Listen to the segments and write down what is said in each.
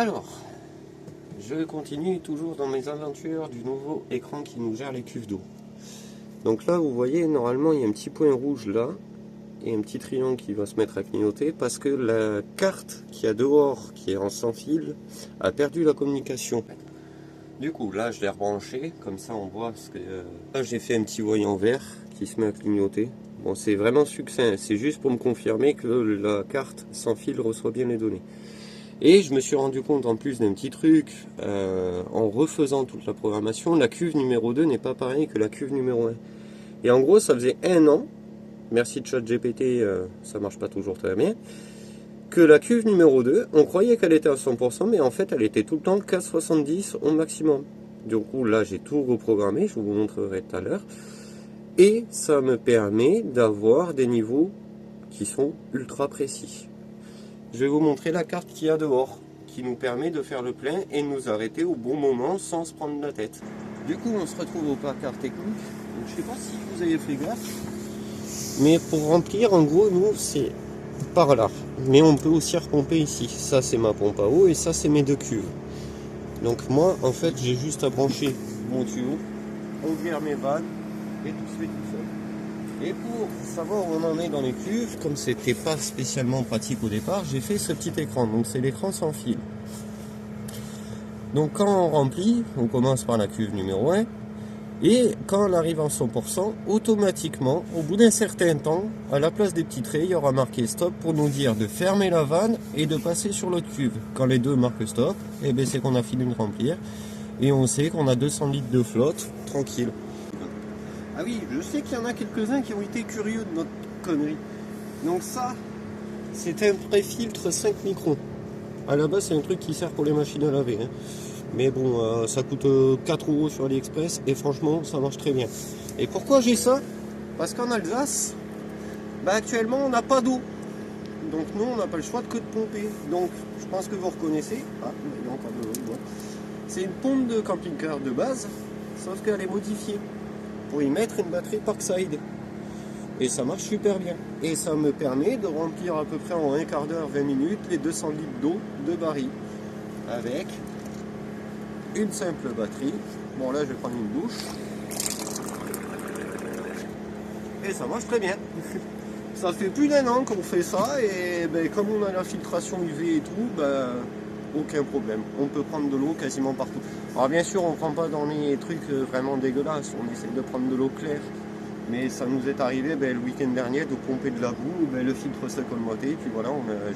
Alors, je continue toujours dans mes aventures du nouveau écran qui nous gère les cuves d'eau. Donc là, vous voyez, normalement, il y a un petit point rouge là, et un petit triangle qui va se mettre à clignoter, parce que la carte qui a dehors, qui est en sans fil, a perdu la communication. Du coup, là, je l'ai rebranché, comme ça on voit, parce que là, j'ai fait un petit voyant vert qui se met à clignoter. Bon, c'est vraiment succinct, c'est juste pour me confirmer que la carte sans fil reçoit bien les données. Et je me suis rendu compte en plus d'un petit truc, en refaisant toute la programmation, la cuve numéro 2 n'est pas pareille que la cuve numéro 1. Et en gros, ça faisait 1 an, merci de ChatGPT, ça marche pas toujours très bien, que la cuve numéro 2, on croyait qu'elle était à 100%, mais en fait elle était tout le temps qu'à 70 au maximum. Du coup là j'ai tout reprogrammé, je vous montrerai tout à l'heure. Et ça me permet d'avoir des niveaux qui sont ultra précis. Je vais vous montrer la carte qu'il y a dehors, qui nous permet de faire le plein et de nous arrêter au bon moment sans se prendre la tête. Du coup on se retrouve au placard technique. Donc, je ne sais pas si vous avez fait gaffe, mais pour remplir en gros nous c'est par là, mais on peut aussi repomper ici. Ça c'est ma pompe à eau et ça c'est mes 2 cuves. Donc moi en fait j'ai juste à brancher mon tuyau, ouvrir mes vannes et tout se fait tout seul. Et pour savoir où on en est dans les cuves, comme c'était pas spécialement pratique au départ, j'ai fait ce petit écran. Donc c'est l'écran sans fil. Donc quand on remplit, on commence par la cuve numéro 1. Et quand on arrive en 100%, automatiquement, au bout d'un certain temps, à la place des petits traits, il y aura marqué stop pour nous dire de fermer la vanne et de passer sur l'autre cuve. Quand les deux marquent stop, eh bien c'est qu'on a fini de remplir et on sait qu'on a 200 litres de flotte, tranquille. Ah oui, je sais qu'il y en a quelques-uns qui ont été curieux de notre connerie. Donc ça, c'est un pré-filtre 5 microns. À la base, c'est un truc qui sert pour les machines à laver. Mais bon, ça coûte 4 € sur AliExpress et franchement, ça marche très bien. Et pourquoi j'ai ça? Parce qu'en Alsace, actuellement, on n'a pas d'eau. Donc nous, on n'a pas le choix que de pomper. Donc, je pense que vous reconnaissez. Ah, il y a encore de l'eau. Bon. C'est une pompe de camping-car de base, sauf qu'elle est modifiée pour y mettre une batterie Parkside. Et ça marche super bien. Et ça me permet de remplir à peu près en un quart d'heure, 20 minutes, les 200 litres d'eau de baril. Avec une simple batterie. Bon là je vais prendre une douche. Et ça marche très bien. Ça fait plus d'1 an qu'on fait ça et comme on a la filtration UV et tout, aucun problème. On peut prendre de l'eau quasiment partout. Alors bien sûr on ne prend pas dans les trucs vraiment dégueulasses, on essaie de prendre de l'eau claire. Mais ça nous est arrivé le week-end dernier de pomper de la boue, le filtre s'est colmaté, puis voilà,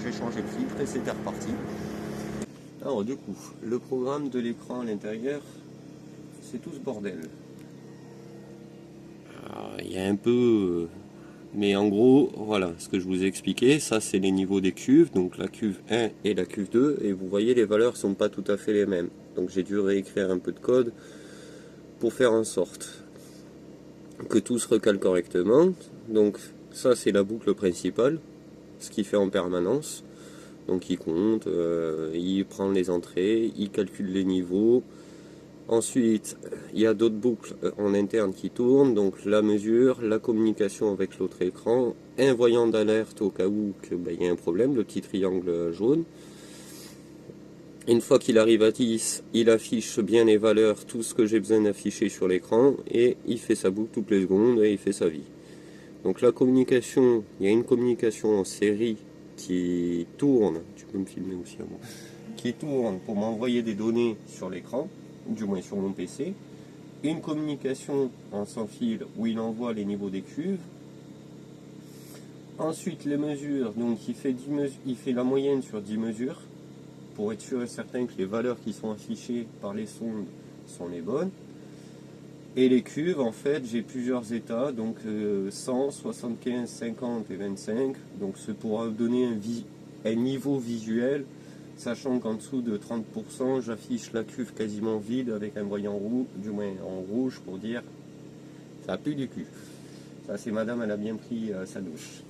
j'ai changé le filtre et c'était reparti. Alors du coup, le programme de l'écran à l'intérieur, c'est tout ce bordel. Il y a un peu... mais en gros, voilà, ce que je vous ai expliqué, ça c'est les niveaux des cuves, donc la cuve 1 et la cuve 2, et vous voyez les valeurs sont pas tout à fait les mêmes. Donc j'ai dû réécrire un peu de code pour faire en sorte que tout se recale correctement. Donc ça c'est la boucle principale, ce qu'il fait en permanence. Donc il compte, il prend les entrées, il calcule les niveaux. Ensuite, il y a d'autres boucles en interne qui tournent, donc la mesure, la communication avec l'autre écran, un voyant d'alerte au cas où il y a un problème, le petit triangle jaune. Une fois qu'il arrive à 10, il affiche bien les valeurs, tout ce que j'ai besoin d'afficher sur l'écran, et il fait sa boucle toutes les secondes et il fait sa vie. Donc la communication, il y a une communication en série qui tourne, tu peux me filmer aussi à moi, qui tourne pour m'envoyer des données sur l'écran, du moins sur mon PC, une communication en sans fil où il envoie les niveaux des cuves. Ensuite les mesures, donc il fait la moyenne sur 10 mesures, pour être sûr et certain que les valeurs qui sont affichées par les sondes sont les bonnes. Et les cuves, en fait, j'ai plusieurs états, donc 100, 75, 50 et 25. Donc c'est pour donner un niveau visuel, sachant qu'en dessous de 30%, j'affiche la cuve quasiment vide avec un voyant rouge, du moins en rouge, pour dire ça pue du cul. Ça, c'est madame, elle a bien pris sa douche.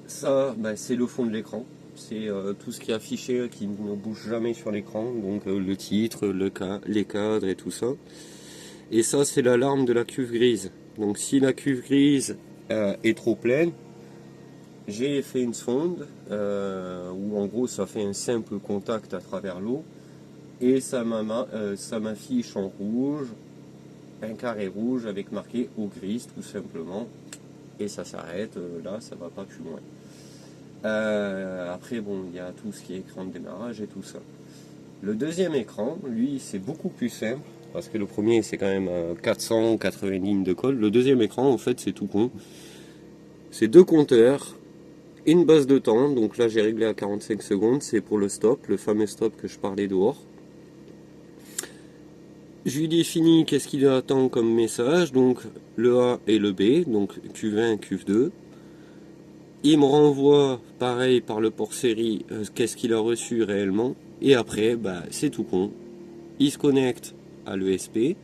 Ça, c'est le fond de l'écran. C'est tout ce qui est affiché qui ne bouge jamais sur l'écran, donc le titre, les cadres et tout ça. Et ça c'est l'alarme de la cuve grise. Donc si la cuve grise est trop pleine, j'ai fait une sonde où en gros ça fait un simple contact à travers l'eau et ça m'affiche en rouge un carré rouge avec marqué eau grise tout simplement, et ça s'arrête là, ça va pas plus loin. Après bon, il y a tout ce qui est écran de démarrage et tout ça. Le deuxième écran, lui, c'est beaucoup plus simple parce que le premier c'est quand même 480 lignes de code. Le deuxième écran, en fait, c'est tout con. C'est deux compteurs, une base de temps, donc là j'ai réglé à 45 secondes, c'est pour le stop, le fameux stop que je parlais dehors. Je lui définis qu'est-ce qu'il attend comme message, donc le A et le B, donc Q20, Q2. Il me renvoie pareil par le port série qu'est-ce qu'il a reçu réellement, et après bah, c'est tout con. Il se connecte à l'ESP,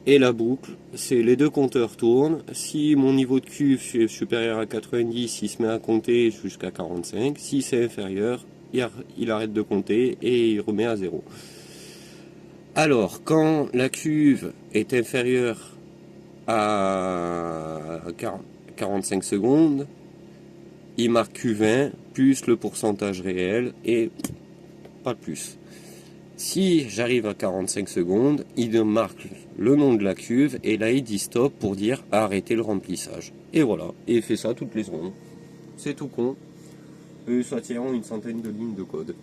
et la boucle, c'est les deux compteurs tournent. Si mon niveau de cuve est supérieur à 90, il se met à compter jusqu'à 45. Si c'est inférieur, il arrête de compter et il remet à 0. Alors, quand la cuve est inférieure à 45 secondes, il marque Q20 plus le pourcentage réel et pas plus. Si j'arrive à 45 secondes, il marque le nom de la cuve et là il dit stop pour dire arrêter le remplissage. Et voilà, et il fait ça toutes les secondes. C'est tout con. Et ça tient une centaine de lignes de code.